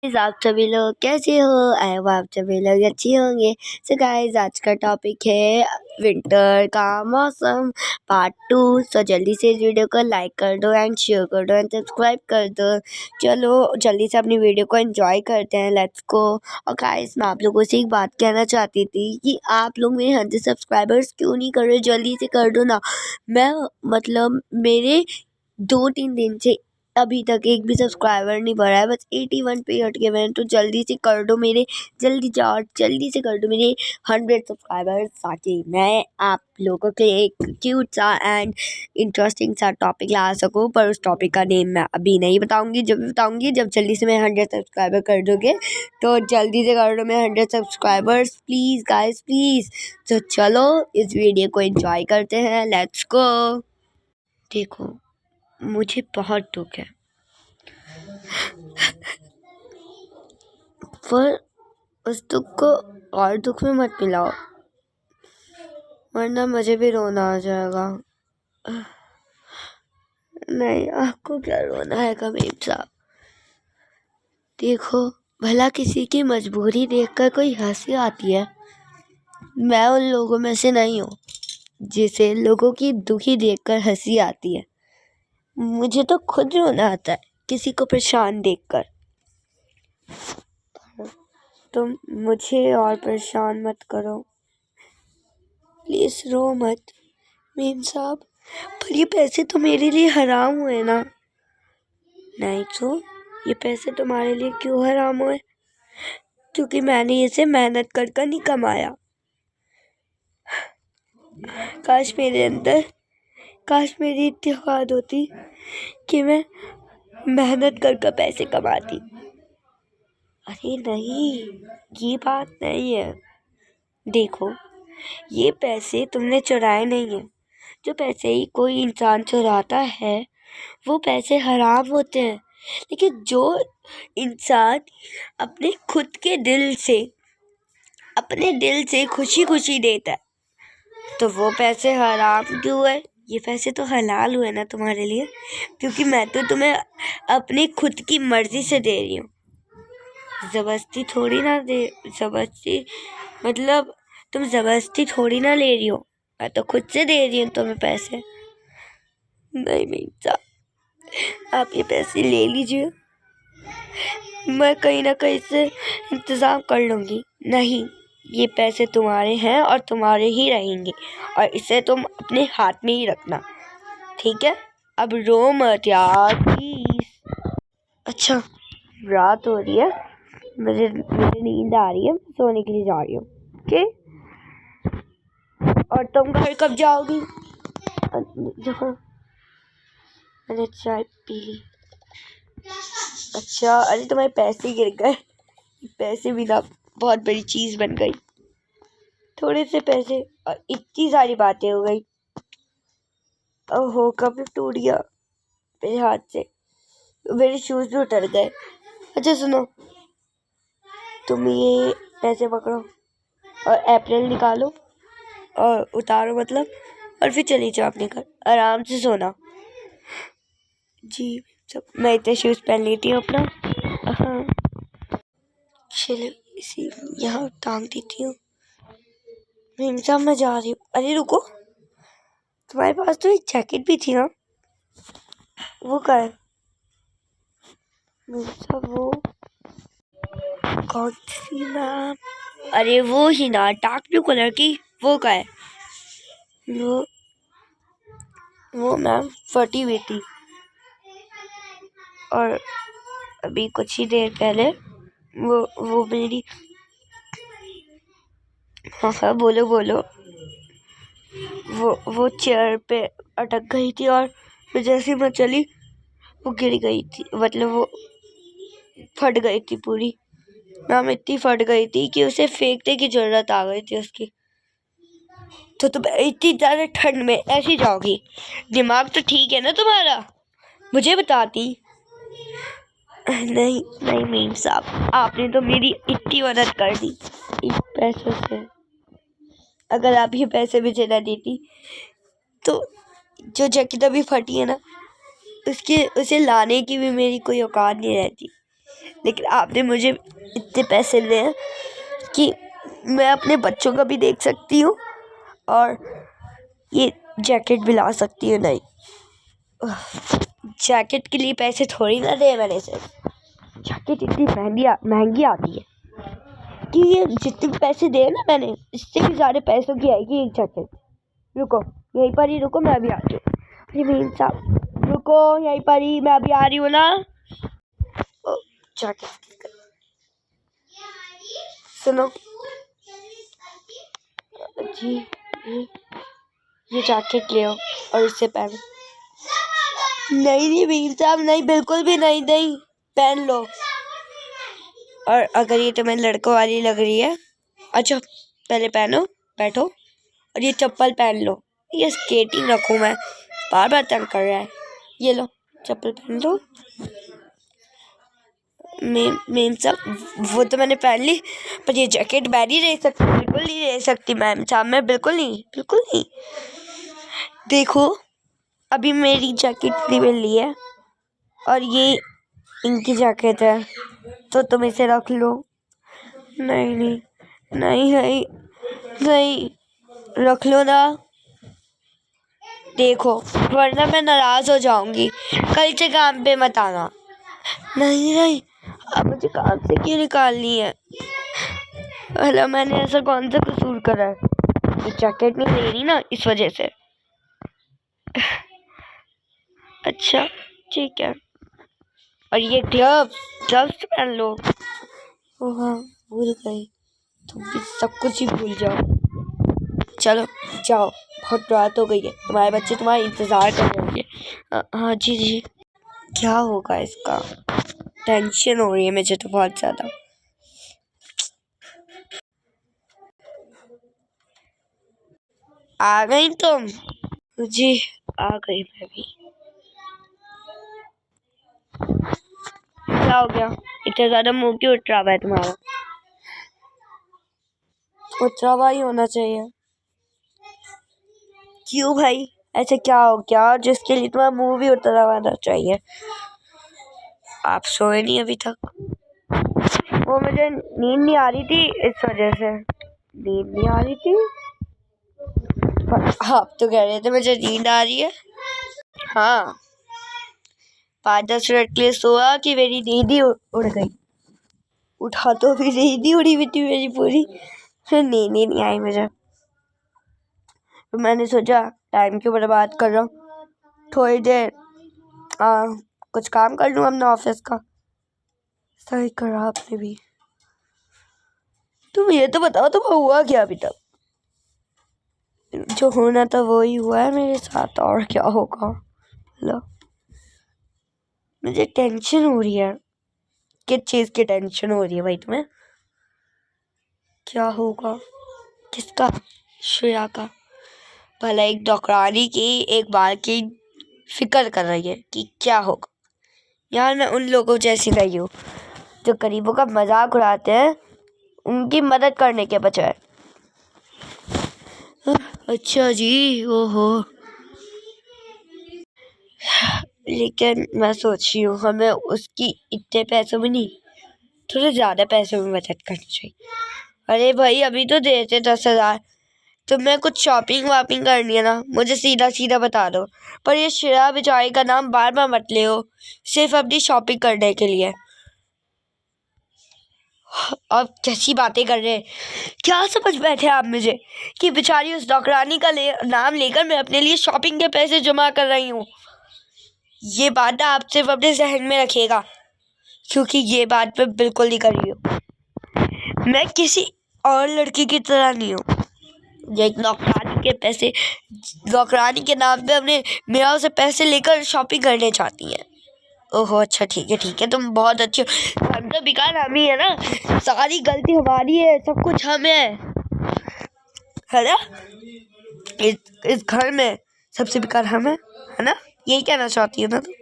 आप सभी लोग कैसे हो? आई होप आप सभी लोग अच्छे होंगे। सो गाइस, आज का टॉपिक है विंटर का मौसम पार्ट 2। सो जल्दी से इस वीडियो को लाइक कर दो एंड शेयर कर दो एंड सब्सक्राइब कर दो। चलो जल्दी से अपनी वीडियो को एंजॉय करते हैं, लेट्स गो। और गाइस, मैं आप लोगों से एक बात कहना चाहती थी कि आप लोग मेरे 100 सब्सक्राइबर्स क्यों नहीं कर रहे? जल्दी से कर दो ना। मैं मतलब मेरे 2-3 दिन से अभी तक एक भी सब्सक्राइबर नहीं बढ़ा है, बस 81 पे अटके हुए हैं। तो जल्दी से कर दो मेरे, जल्दी जाओ जल्दी से कर दो मेरे 100 सब्सक्राइबर्स, ताकि मैं आप लोगों के लिए एक क्यूट सा एंड इंटरेस्टिंग सा टॉपिक ला सकूं। पर उस टॉपिक का नेम मैं अभी नहीं बताऊंगी, जब जल्दी से मैं 100 सब्सक्राइबर कर दोगे। तो जल्दी से कर दो मेरे 100 सब्सक्राइबर्स, प्लीज़ गाइस प्लीज़। तो चलो इस वीडियो को एंजॉय करते हैं, लेट्स गो। देखो, मुझे बहुत दुख है, पर उस दुख को और दुख में मत मिलाओ, वरना मुझे भी रोना आ जाएगा। नहीं, आपको क्या रोना है कमीम साहब? देखो, भला किसी की मजबूरी देखकर कोई हंसी आती है? मैं उन लोगों में से नहीं हूँ जिसे लोगों की दुखी देखकर हंसी आती है। मुझे तो खुद रोना आता है किसी को परेशान देखकर। तुम मुझे और परेशान मत करो, प्लीज रो मत मीम साहब। पर ये पैसे तो मेरे लिए हराम हुए ना? नहीं तो ये पैसे तुम्हारे लिए क्यों हराम हुए? क्योंकि मैंने इसे मेहनत कर कर नहीं कमाया। काश मेरी इतनी औकात होती कि मैं मेहनत कर कर पैसे कमाती। अरे नहीं, ये बात नहीं है। देखो, ये पैसे तुमने चुराए नहीं है। जो पैसे ही कोई इंसान चुराता है वो पैसे हराम होते हैं, लेकिन जो इंसान अपने खुद के अपने दिल से खुशी खुशी देता है, तो वो पैसे हराम क्यों है? ये पैसे तो हलाल हुए ना तुम्हारे लिए, क्योंकि मैं तो तुम्हें अपनी खुद की मर्जी से दे रही हूँ। जबरदस्ती मतलब तुम जबरदस्ती थोड़ी ना ले रही हो। मैं तो खुद से दे रही हूँ तुम्हें पैसे। नहीं मीता, आप ये पैसे ले लीजिए, मैं कहीं ना कहीं से इंतज़ाम कर लूँगी। नहीं, ये पैसे तुम्हारे हैं और तुम्हारे ही रहेंगे, और इसे तुम अपने हाथ में ही रखना, ठीक है? अब रो मत यार प्लीज। अच्छा, रात हो रही है, मुझे नींद आ रही है, सोने के लिए जा रही हूँ। ओके, और तुम घर कब जाओगी? मैंने चाय पी ली। अच्छा, अरे तुम्हारे पैसे गिर गए। पैसे भी ना बहुत बड़ी चीज बन गई। थोड़े से पैसे और इतनी सारी बातें हो गई। ओहो, कब टूट गया मेरे हाथ से, मेरे शूज भी उतर गए। अच्छा सुनो, तुम ये पैसे पकड़ो और अप्रैल निकालो और उतारो, मतलब, और फिर चली जाओ अपने घर, आराम से सोना। जी सब, मैं इतने शूज पहन लेती हूँ अपना। हाँ चलो, इसी यहाँ टांग देती हूँ। मीम साहब मैं जा रही हूँ। अरे रुको, तुम्हारे पास तो एक जैकेट भी थी ना, वो क्या है? मीम साहब वो कौन सी मैम? अरे वो ही ना, डार्क ब्लू कलर की, वो क्या है? वो मैम फटी हुई थी, और अभी कुछ ही देर पहले वो मेरी, हाँ हाँ बोलो बोलो, वो चेयर पे अटक गई थी, और फिर जैसे मैं चली वो गिर गई थी, मतलब वो फट गई थी पूरी। मैम इतनी फट गई थी कि उसे फेंकने की जरूरत आ गई थी उसकी। तो तुम इतनी ज़्यादा ठंड में ऐसी जाओगी? दिमाग तो ठीक है ना तुम्हारा? मुझे बताती। नहीं नहीं मीम साहब, आपने तो मेरी इतनी मदद कर दी इन पैसों से। अगर आप ये पैसे मुझे ना देती तो जो जैकेट अभी फटी है ना, उसे लाने की भी मेरी कोई औकात नहीं रहती। लेकिन आपने मुझे इतने पैसे दिए हैं कि मैं अपने बच्चों का भी देख सकती हूँ और ये जैकेट भी ला सकती हूँ। नहीं, जैकेट के लिए पैसे थोड़ी ना दिए मैंने सिर्फ। जैकेट इतनी महंगी आती है कि ये जितने भी पैसे दिए ना मैंने, इससे भी ज़्यादा पैसों की आएगी एक जैकेट। रुको, यहीं पर ही रुको, मैं अभी आती हूँ। अरे मेम साहब रुको, यहीं पर ही, मैं अभी आ रही हूँ ना। जैकेट सुनो जी, ये जैकेट ले आओ और इसे पहनो। नहीं मेम साहब, नहीं, बिल्कुल भी नहीं, नहीं, पहन लो। और अगर ये तुम्हें लड़कों वाली लग रही है, अच्छा पहले पहनो, बैठो, और ये चप्पल पहन लो। ये स्केटिंग रखूँ मैं, बार बार तंग कर रहा है। ये लो चप्पल पहन लो। मैम साहब वो तो मैंने पहन ली, पर ये जैकेट मैं नहीं ले सकती, बिल्कुल नहीं ले सकती मैम साहब, मैं बिल्कुल नहीं, बिल्कुल नहीं। देखो अभी मेरी जैकेट फ्री मिल रही है और ये इनकी जैकेट है, तो तुम इसे रख लो। नहीं नहीं नहीं नहीं नहीं, रख लो ना। देखो वरना मैं नाराज हो जाऊंगी, कल से काम पे मत आना। नहीं नहीं, अब मुझे काम से क्यों निकालनी है? भला मैंने ऐसा कौन सा कसूर करा है? ये जैकेट नहीं ले रही ना, इस वजह से। अच्छा ठीक है, और ये ग्लव्स पहन लो। ओह हाँ, भूल गई, तुम भी सब कुछ ही भूल जाओ। चलो जाओ, बहुत रात हो गई है, तुम्हारे बच्चे तुम्हारा इंतजार कर रहे होंगे। हाँ जी जी। क्या होगा इसका? टेंशन हो रही है मुझे तो बहुत ज़्यादा। आ गई तुम? जी आ गई मैं भी। क्या हो गया, इतना ज़्यादा मुंह क्यों उठ रहा है तुम्हारा? उतरा हुआ ही होना चाहिए। क्यों भाई, ऐसे क्या हो गया जिसके लिए तुम्हारा मुंह भी उतरा हुआ होना चाहिए? आप सोए नहीं अभी तक? वो मुझे नींद नहीं आ रही थी, इस वजह से नींद नहीं आ रही थी। पर आप तो कह रहे थे मुझे नींद आ रही है। हाँ, 5-10 मिनट के लिए सोया कि मेरी नींद ही उड़ गई। उठा तो भी नींद ही उड़ी हुई थी मेरी पूरी, नींद ही नहीं आई मुझे। तो मैंने सोचा टाइम क्यों बर्बाद कर रहा हूँ, थोड़ी देर कुछ काम कर लूँ अपना ऑफिस का। सही करा आपने भी। तुम ये तो बताओ तुम्हें हुआ क्या अभी तक? जो होना था वो ही हुआ है मेरे साथ, और क्या होगा? लो मुझे टेंशन हो रही है। किस चीज़ की टेंशन हो रही है भाई तुम्हें? क्या होगा? किसका? श्रेया का? भला एक डॉक्टरानी की एक बार की फिक्र कर रही है कि क्या होगा। यार मैं उन लोगों जैसी नहीं हूँ जो गरीबों का मजाक उड़ाते हैं उनकी मदद करने के बजाय। अच्छा जी, ओहो। लेकिन मैं सोच रही हूँ हमें उसकी इतने पैसों में नहीं, थोड़े ज़्यादा पैसों में मदद करनी चाहिए। अरे भाई अभी तो देते 10,000, तुम्हें कुछ शॉपिंग वापिंग करनी है ना, मुझे सीधा सीधा बता दो। पर ये श्रेया बेचारी का नाम बार बार मत ले हो, सिर्फ अपनी शॉपिंग करने के लिए। अब कैसी बातें कर रहे हैं? क्या समझ बैठे आप मुझे कि बेचारी उस डॉक्टरानी का नाम लेकर मैं अपने लिए शॉपिंग के पैसे जमा कर रही हूँ? ये बात आप सिर्फ अपने जहन में रखिएगा, क्योंकि ये बात मैं बिल्कुल नहीं कर रही हूँ। मैं किसी और लड़की की तरह नहीं हूँ जो एक नौकरानी के पैसे, नौकरानी के नाम पे अपने मेरा से पैसे लेकर शॉपिंग करने चाहती हैं। ओहो अच्छा ठीक है, तुम बहुत अच्छे हो। हम तो बेकार हम ही है ना, सारी गलती हमारी है, सब कुछ हम है ना? इस घर में सबसे बेकार हम है ना? यही कहना चाहती है ना तुम?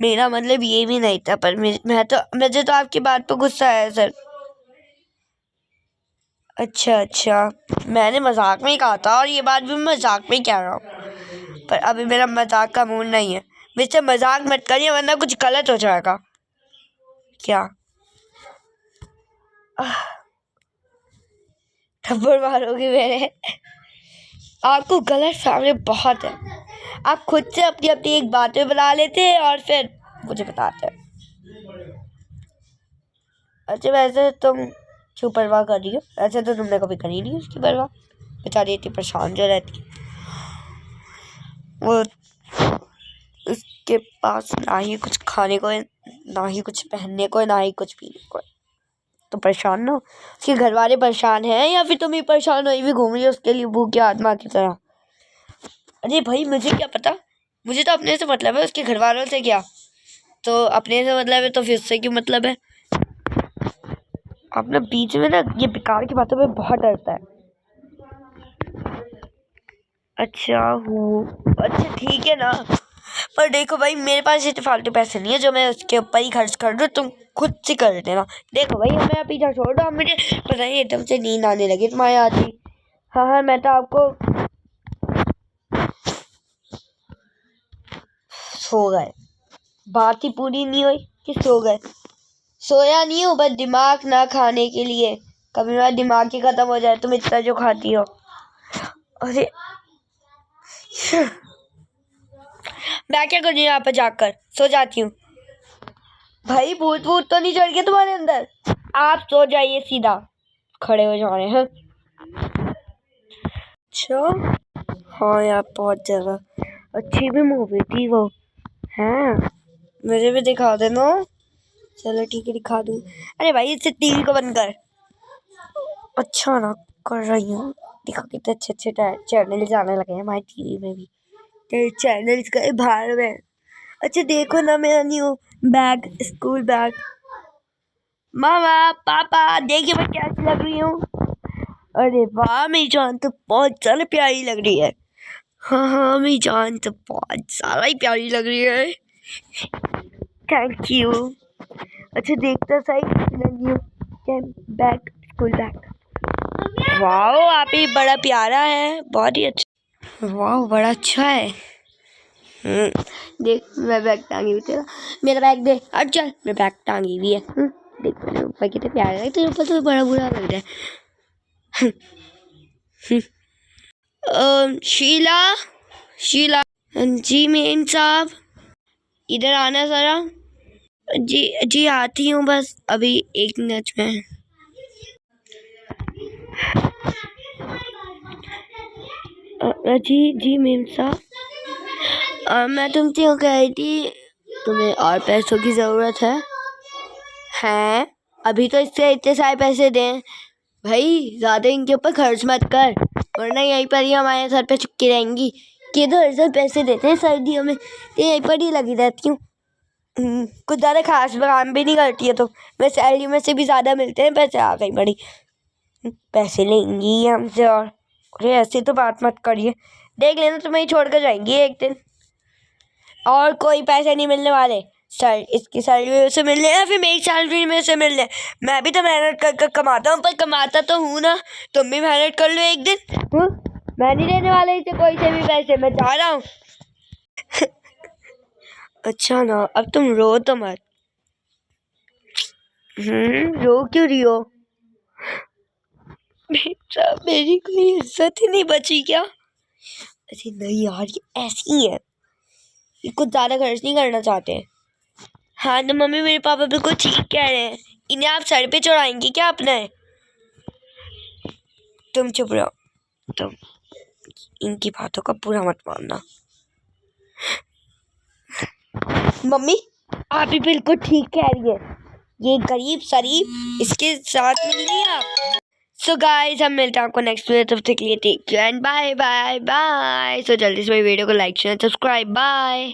मेरा मतलब ये भी नहीं था, पर मुझे तो आपकी बात पर गुस्सा आया सर। अच्छा, मैंने मजाक में ही कहा था, और ये बात भी मैं मजाक में ही कह रहा हूँ, पर अभी मेरा मजाक का मूड नहीं है। मुझसे मजाक मत करिए वरना कुछ गलत हो जाएगा। क्या? थप्पड़ मारोगे मेरे? आपको गलत फैमिली बहुत है। आप खुद से अपनी अपनी एक बातें बना लेते हैं और फिर मुझे बताते हैं। अच्छा वैसे तुम क्यों परवाह कर रही हो? ऐसे तो तुमने कभी करी नहीं उसकी परवाह। बेचारी इतनी परेशान जो रहती है, वो उसके पास ना ही कुछ खाने को है, ना ही कुछ पहनने को है, ना ही कुछ पीने को है। तो परेशान ना, उसके घर वाले परेशान हैं या फिर तुम ही परेशान हो, भी घूम रही हो उसके लिए भूखी आत्मा की तरह? अरे भाई मुझे क्या पता, मुझे तो अपने से मतलब है, उसके घर वालों से क्या? तो अपने से मतलब है तो फिर उससे क्यों मतलब है? अपने बीच में ना ये बेकार की बातों में बहुत डरता है। अच्छा ठीक है ना, पर देखो भाई मेरे पास इतने फालतू पैसे नहीं है जो मैं उसके ऊपर ही खर्च कर दूँ। तुम खुद से कर देना। देखो भाई हमें पीछा छोड़ दो, मुझे पता नहीं एकदम से नींद आने लगी तुम्हारे आती। हाँ मैं तो आपको सो गए, बात ही पूरी नहीं हुई कि सो गए। सोया नहीं हूँ, बस दिमाग ना खाने के लिए, कभी मेरा दिमाग ही खत्म हो जाए तुम इतना जो खाती हो। अरे मैं क्या कर रही हूँ यहाँ पर जाकर? सो जाती हूँ। भाई भूत भूत तो नहीं चढ़ गया तुम्हारे अंदर? आप सो जाइए, सीधा खड़े हो जा रहे हैं। अच्छा हाँ यार बहुत ज्यादा अच्छी भी मूवी थी वो। हाँ मुझे भी दिखा देना। चलो ठीक है दिखा दूँ। अरे भाई इससे टीवी को बंद कर। अच्छा ना कर रही हूँ। देखो कितने अच्छे अच्छे चैनल आने लगे हैं हमारे टीवी में भी। तेरे चैनल्स गए बाहर में। अच्छा देखो ना मेरा न्यू बैग, स्कूल बैग। मामा पापा देखिए मैं कैसी लग रही हूँ। अरे वाह मेरी जान तो बहुत ज़्यादा प्यारी लग रही है। हाँ मेरी जान तो बहुत ज़्यादा ही प्यारी लग रही है। Thank you. अच्छा देखता सही न्यू बैग, स्कूल बैग। वाह आप ही बड़ा प्यारा है, बहुत ही अच्छा। वाह बड़ा अच्छा है। देख मैं बैग टांगी हुई तेरा, मेरा बैग दे। अब चल मेरा बैग टांगी हुई है। देख मेरे ऊपर कितने प्यारे लगे, तेरे ऊपर तो बड़ा बुरा लग रहा है। शीला, शीला। जी मेम साहब इधर आना जरा। जी जी आती हूँ बस अभी 1 मिनट में। जी जी मेम साहब, मैं तुमसे यूँ कह रही थी तुम्हें और पैसों की ज़रूरत है? हैं अभी तो इससे इतने सारे पैसे दें भाई, ज़्यादा इनके ऊपर खर्च मत कर वरना यहीं पर ही हमारे सर पे चिपकी रहेंगी कि तो हर साल पैसे देते हैं सर्दियों में, तो यहीं पर ही लगी रहती हूँ। कुछ ज़्यादा खास काम भी नहीं करती है तो मैं सैलरी में से भी ज़्यादा मिलते हैं पैसे। आ गई बड़ी, पैसे लेंगी हमसे। और अरे ऐसे तो बात मत करिए, देख लेना तुम्हें ही छोड़ कर जाएंगी एक दिन। और कोई पैसे नहीं मिलने वाले, सर इसकी सैलरी से मिलने या फिर मेरी सैलरी में से मिलने। मैं भी तो मेहनत कर कर कमाता हूँ, पर कमाता तो हूँ ना, तुम भी मेहनत कर लो एक दिन। मैं नहीं देने वाला इसे कोई से भी पैसे, मैं जा रहा हूँ। अच्छा ना अब तुम रो तो मत। रो क्यों रही हो? बेटा मेरी कोई इज्जत ही नहीं बची क्या? अरे नहीं यार ये ऐसी ही है, ये कुछ ज़्यादा खर्च नहीं करना चाहते। हाँ तो मम्मी मेरे पापा बिल्कुल ठीक कह रहे हैं, इन्हें आप सर पे चढ़ाएंगी क्या अपने? तुम चुप रहो, तुम इनकी बातों का पूरा मत मानना। मम्मी आप भी बिल्कुल ठीक कह रही है, ये गरीब शरीफ इसके साथ मिल रही है आप। सो गाइस हम मिलते हैं आपको नेक्स्ट वीडियो, तब तक के लिए take care and bye bye bye. So जल्दी से मेरी वीडियो को लाइक शेयर सब्सक्राइब बाय।